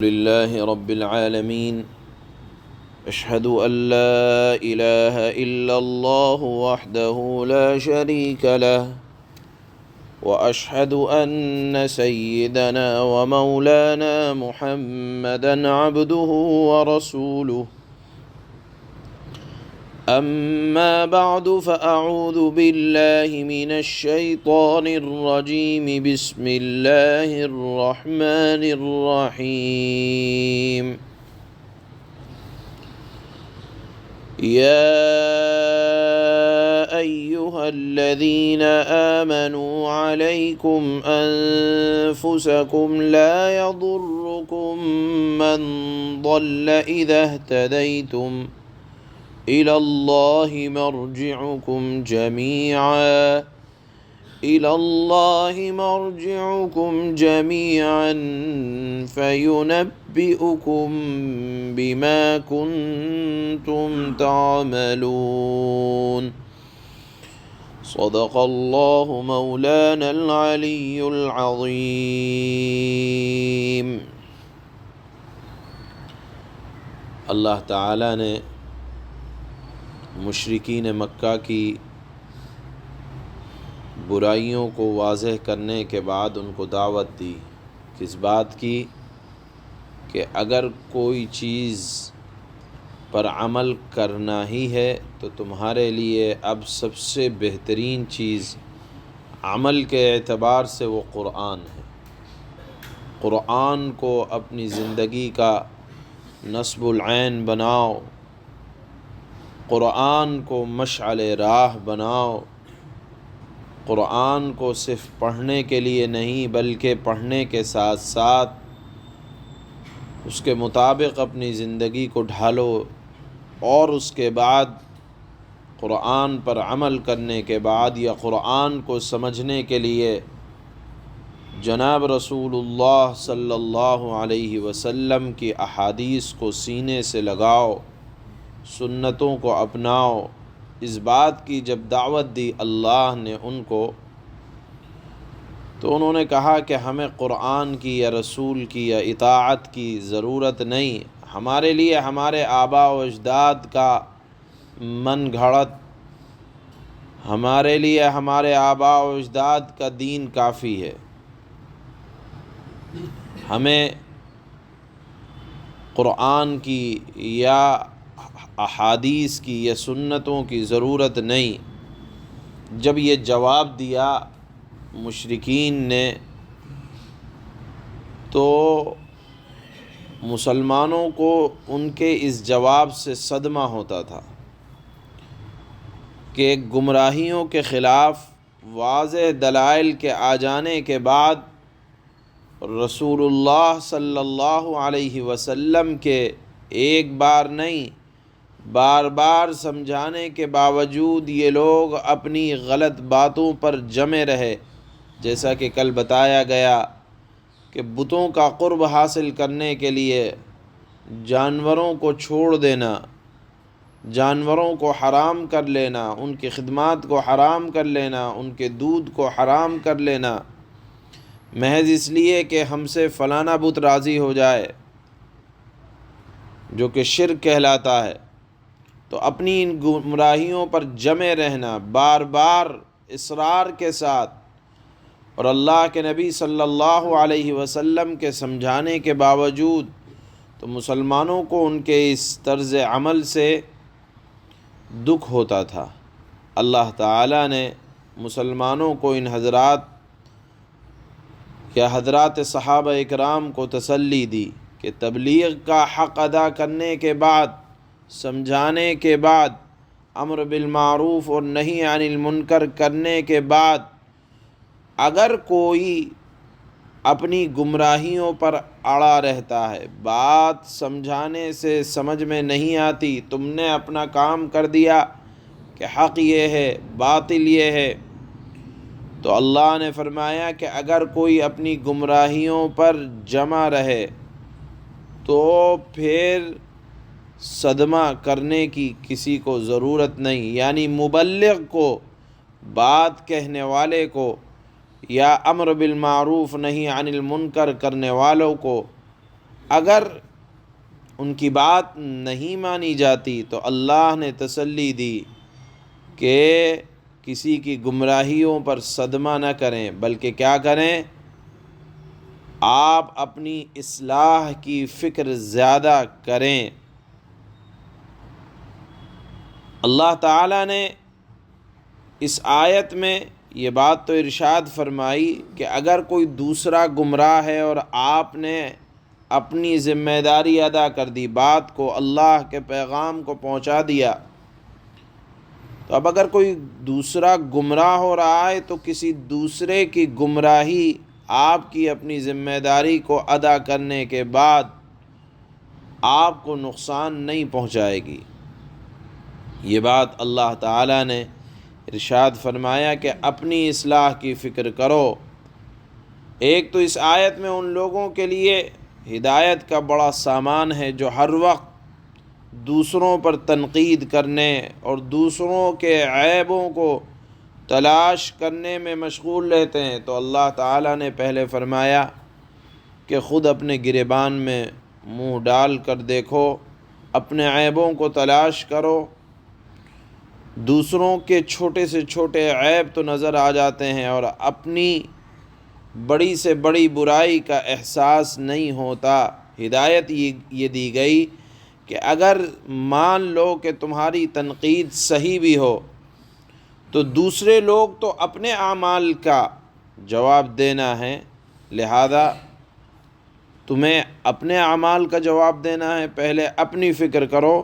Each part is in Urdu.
لله رب العالمين أشهد أن لا إله إلا الله وحده لا شريك له وأشهد أن سيدنا ومولانا محمدا عبده ورسوله أما بعد فأعوذ بالله من الشيطان الرجيم بسم الله الرحمن الرحيم يا أيها الذين آمنوا عليكم أنفسكم لا يضركم من ضل إذا اهتديتم إلى الله مرجعكم جميعا فينبئكم بما كنتم تعملون صدق الله مولانا العلي العظيم۔ اللہ تعالیٰ نے مشرکین مکہ کی برائیوں کو واضح کرنے کے بعد ان کو دعوت دی، کس بات کی کہ اگر کوئی چیز پر عمل کرنا ہی ہے تو تمہارے لیے اب سب سے بہترین چیز عمل کے اعتبار سے وہ قرآن ہے۔ قرآن کو اپنی زندگی کا نصب العین بناؤ، قرآن کو مشعل راہ بناؤ، قرآن کو صرف پڑھنے کے لیے نہیں بلکہ پڑھنے کے ساتھ ساتھ اس کے مطابق اپنی زندگی کو ڈھالو، اور اس کے بعد قرآن پر عمل کرنے کے بعد یا قرآن کو سمجھنے کے لیے جناب رسول اللہ صلی اللہ علیہ وسلم کی احادیث کو سینے سے لگاؤ، سنتوں کو اپناؤ۔ اس بات کی جب دعوت دی اللہ نے ان کو، تو انہوں نے کہا کہ ہمیں قرآن کی یا رسول کی یا اطاعت کی ضرورت نہیں، ہمارے لیے ہمارے آباء و اجداد کا من گھڑت، ہمارے لیے ہمارے آباء و اجداد کا دین کافی ہے، ہمیں قرآن کی یا احادیث کی یا سنتوں کی ضرورت نہیں۔ جب یہ جواب دیا مشرکین نے تو مسلمانوں کو ان کے اس جواب سے صدمہ ہوتا تھا کہ گمراہیوں کے خلاف واضح دلائل کے آ جانے کے بعد رسول اللہ صلی اللہ علیہ وسلم کے ایک بار نہیں بار بار سمجھانے کے باوجود یہ لوگ اپنی غلط باتوں پر جمے رہے۔ جیسا کہ کل بتایا گیا کہ بتوں کا قرب حاصل کرنے کے لیے جانوروں کو چھوڑ دینا، جانوروں کو حرام کر لینا، ان کی خدمات کو حرام کر لینا، ان کے دودھ کو حرام کر لینا، محض اس لیے کہ ہم سے فلانا بت راضی ہو جائے، جو کہ شرک کہلاتا ہے۔ تو اپنی ان گمراہیوں پر جمے رہنا بار بار اصرار کے ساتھ، اور اللہ کے نبی صلی اللہ علیہ وسلم کے سمجھانے کے باوجود تو مسلمانوں کو ان کے اس طرز عمل سے دکھ ہوتا تھا۔ اللہ تعالیٰ نے مسلمانوں کو ان حضرات یا حضرات صحابہ اکرام کو تسلی دی کہ تبلیغ کا حق ادا کرنے کے بعد، سمجھانے کے بعد، امر بالمعروف اور نہی عن المنکر کرنے کے بعد اگر کوئی اپنی گمراہیوں پر اڑا رہتا ہے، بات سمجھانے سے سمجھ میں نہیں آتی، تم نے اپنا کام کر دیا کہ حق یہ ہے باطل یہ ہے، تو اللہ نے فرمایا کہ اگر کوئی اپنی گمراہیوں پر جمع رہے تو پھر صدمہ کرنے کی کسی کو ضرورت نہیں، یعنی مبلغ کو، بات کہنے والے کو یا امر بالمعروف نہی عن المنکر کرنے والوں کو اگر ان کی بات نہیں مانی جاتی تو اللہ نے تسلی دی کہ کسی کی گمراہیوں پر صدمہ نہ کریں، بلکہ کیا کریں؟ آپ اپنی اصلاح کی فکر زیادہ کریں۔ اللہ تعالیٰ نے اس آیت میں یہ بات تو ارشاد فرمائی کہ اگر کوئی دوسرا گمراہ ہے اور آپ نے اپنی ذمہ داری ادا کر دی، بات کو، اللہ کے پیغام کو پہنچا دیا، تو اب اگر کوئی دوسرا گمراہ ہو رہا ہے تو کسی دوسرے کی گمراہی آپ کی اپنی ذمہ داری کو ادا کرنے کے بعد آپ کو نقصان نہیں پہنچائے گی۔ یہ بات اللہ تعالیٰ نے ارشاد فرمایا کہ اپنی اصلاح کی فکر کرو۔ ایک تو اس آیت میں ان لوگوں کے لیے ہدایت کا بڑا سامان ہے جو ہر وقت دوسروں پر تنقید کرنے اور دوسروں کے عیبوں کو تلاش کرنے میں مشغول رہتے ہیں، تو اللہ تعالیٰ نے پہلے فرمایا کہ خود اپنے گریبان میں منہ ڈال کر دیکھو، اپنے عیبوں کو تلاش کرو۔ دوسروں کے چھوٹے سے چھوٹے عیب تو نظر آ جاتے ہیں اور اپنی بڑی سے بڑی برائی کا احساس نہیں ہوتا۔ ہدایت یہ دی گئی کہ اگر مان لو کہ تمہاری تنقید صحیح بھی ہو تو دوسرے لوگ تو اپنے اعمال کا جواب دینا ہے، لہذا تمہیں اپنے اعمال کا جواب دینا ہے، پہلے اپنی فکر کرو،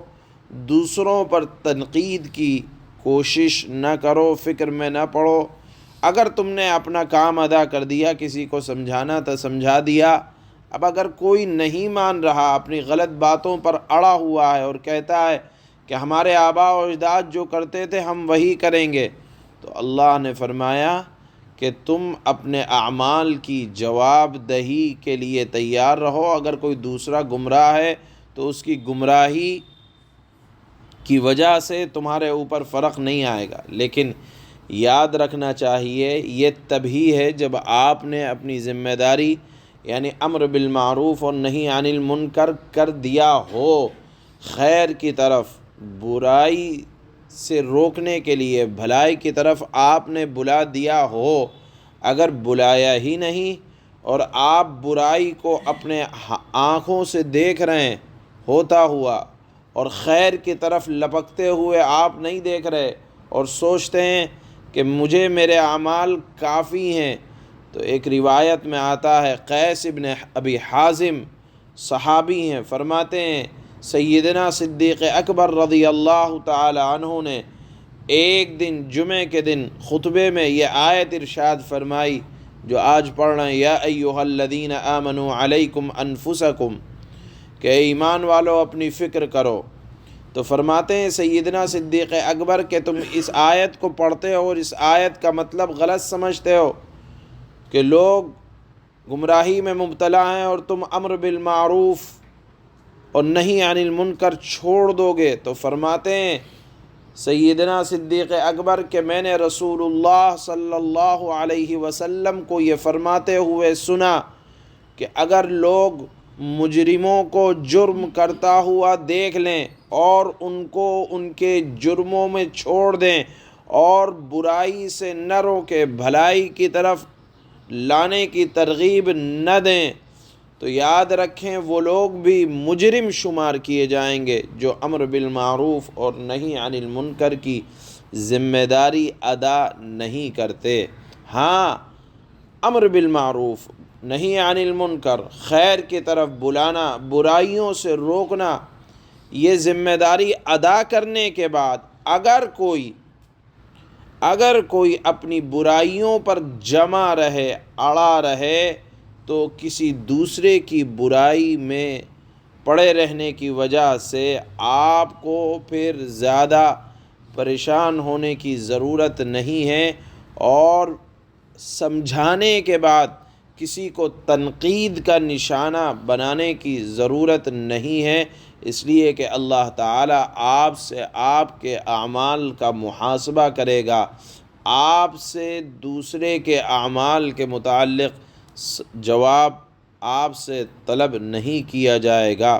دوسروں پر تنقید کی کوشش نہ کرو، فکر میں نہ پڑو۔ اگر تم نے اپنا کام ادا کر دیا، کسی کو سمجھانا تھا سمجھا دیا، اب اگر کوئی نہیں مان رہا، اپنی غلط باتوں پر اڑا ہوا ہے اور کہتا ہے کہ ہمارے آباء و اجداد جو کرتے تھے ہم وہی کریں گے، تو اللہ نے فرمایا کہ تم اپنے اعمال کی جواب دہی کے لیے تیار رہو۔ اگر کوئی دوسرا گمراہ ہے تو اس کی گمراہی کی وجہ سے تمہارے اوپر فرق نہیں آئے گا، لیکن یاد رکھنا چاہیے یہ تبھی ہے جب آپ نے اپنی ذمہ داری یعنی امر بالمعروف اور نہی عن المنکر کر دیا ہو، خیر کی طرف، برائی سے روکنے کے لیے بھلائی کی طرف آپ نے بلا دیا ہو۔ اگر بلایا ہی نہیں اور آپ برائی کو اپنے آنکھوں سے دیکھ رہے ہیں ہوتا ہوا اور خیر کی طرف لپکتے ہوئے آپ نہیں دیکھ رہے اور سوچتے ہیں کہ مجھے میرے اعمال کافی ہیں، تو ایک روایت میں آتا ہے، قیس ابن ابی حازم صحابی ہیں، فرماتے ہیں سیدنا صدیق اکبر رضی اللہ تعالی عنہ نے ایک دن جمعے کے دن خطبے میں یہ آیت ارشاد فرمائی جو آج پڑھ رہے ہیں، یا ایھا الذین آمنوا علیکم انفسکم، کہ ایمان والو اپنی فکر کرو۔ تو فرماتے ہیں سیدنا صدیق اکبر کہ تم اس آیت کو پڑھتے ہو اور اس آیت کا مطلب غلط سمجھتے ہو کہ لوگ گمراہی میں مبتلا ہیں اور تم امر بالمعروف اور نہی عن المنکر چھوڑ دو گے۔ تو فرماتے ہیں سیدنا صدیق اکبر کہ میں نے رسول اللہ صلی اللہ علیہ وسلم کو یہ فرماتے ہوئے سنا کہ اگر لوگ مجرموں کو جرم کرتا ہوا دیکھ لیں اور ان کو ان کے جرموں میں چھوڑ دیں اور برائی سے نہ روکیں، بھلائی کی طرف لانے کی ترغیب نہ دیں، تو یاد رکھیں وہ لوگ بھی مجرم شمار کیے جائیں گے جو امر بالمعروف اور نہی عن المنکر کی ذمہ داری ادا نہیں کرتے۔ ہاں، امر بالمعروف نہی عن المنکر، خیر کی طرف بلانا، برائیوں سے روکنا، یہ ذمہ داری ادا کرنے کے بعد اگر کوئی اپنی برائیوں پر جمع رہے، اڑا رہے، تو کسی دوسرے کی برائی میں پڑے رہنے کی وجہ سے آپ کو پھر زیادہ پریشان ہونے کی ضرورت نہیں ہے اور سمجھانے کے بعد کسی کو تنقید کا نشانہ بنانے کی ضرورت نہیں ہے، اس لیے کہ اللہ تعالیٰ آپ سے آپ کے اعمال کا محاسبہ کرے گا، آپ سے دوسرے کے اعمال کے متعلق جواب آپ سے طلب نہیں کیا جائے گا۔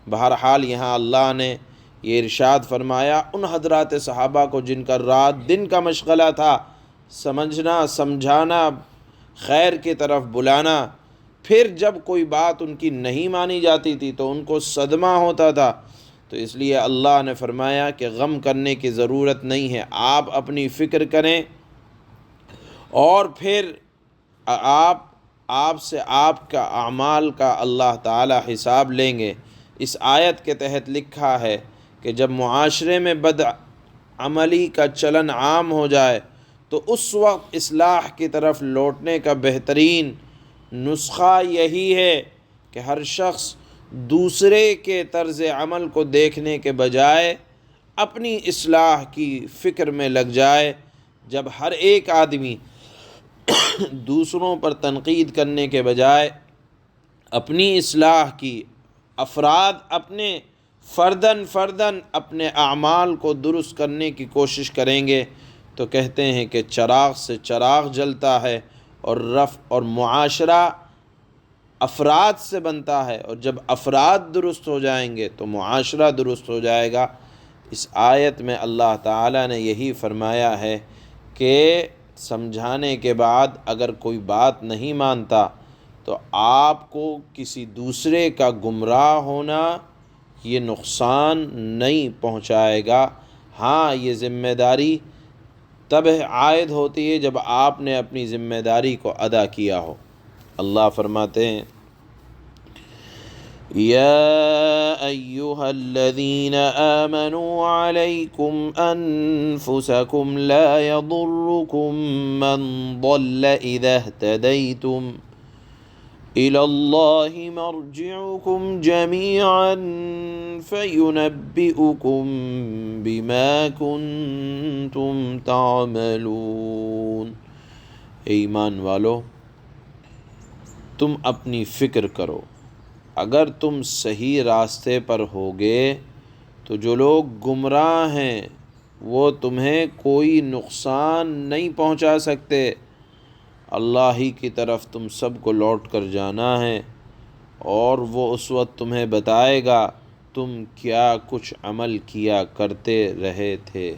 بہرحال یہاں اللہ نے یہ ارشاد فرمایا ان حضرات صحابہ کو جن کا رات دن کا مشغلہ تھا، سمجھنا، سمجھانا، خیر کی طرف بلانا، پھر جب کوئی بات ان کی نہیں مانی جاتی تھی تو ان کو صدمہ ہوتا تھا، تو اس لیے اللہ نے فرمایا کہ غم کرنے کی ضرورت نہیں ہے، آپ اپنی فکر کریں اور پھر آپ سے آپ کا اعمال کا اللہ تعالی حساب لیں گے۔ اس آیت کے تحت لکھا ہے کہ جب معاشرے میں بد عملی کا چلن عام ہو جائے تو اس وقت اصلاح کی طرف لوٹنے کا بہترین نسخہ یہی ہے کہ ہر شخص دوسرے کے طرز عمل کو دیکھنے کے بجائے اپنی اصلاح کی فکر میں لگ جائے۔ جب ہر ایک آدمی دوسروں پر تنقید کرنے کے بجائے اپنی اصلاح کی، افراد اپنے فرداً اپنے اعمال کو درست کرنے کی کوشش کریں گے تو کہتے ہیں کہ چراغ سے چراغ جلتا ہے اور معاشرہ افراد سے بنتا ہے، اور جب افراد درست ہو جائیں گے تو معاشرہ درست ہو جائے گا۔ اس آیت میں اللہ تعالیٰ نے یہی فرمایا ہے کہ سمجھانے کے بعد اگر کوئی بات نہیں مانتا تو آپ کو کسی دوسرے کا گمراہ ہونا یہ نقصان نہیں پہنچائے گا۔ ہاں، یہ ذمہ داری تب عائد ہوتی ہے جب آپ نے اپنی ذمہ داری کو ادا کیا ہو۔ اللہ فرماتے ہیں یا ایہا الذین آمنوا علیکم انفسکم لا یضرکم من ضل اذا اہتدیتم الی اللہ مرجعکم جمیعا فینبئکم بما کنتم تعملون۔ اے ایمان والو، تم اپنی فکر کرو، اگر تم صحیح راستے پر ہوگے تو جو لوگ گمراہ ہیں وہ تمہیں کوئی نقصان نہیں پہنچا سکتے۔ اللہ ہی کی طرف تم سب کو لوٹ کر جانا ہے، اور وہ اس وقت تمہیں بتائے گا تم کیا کچھ عمل کیا کرتے رہے تھے۔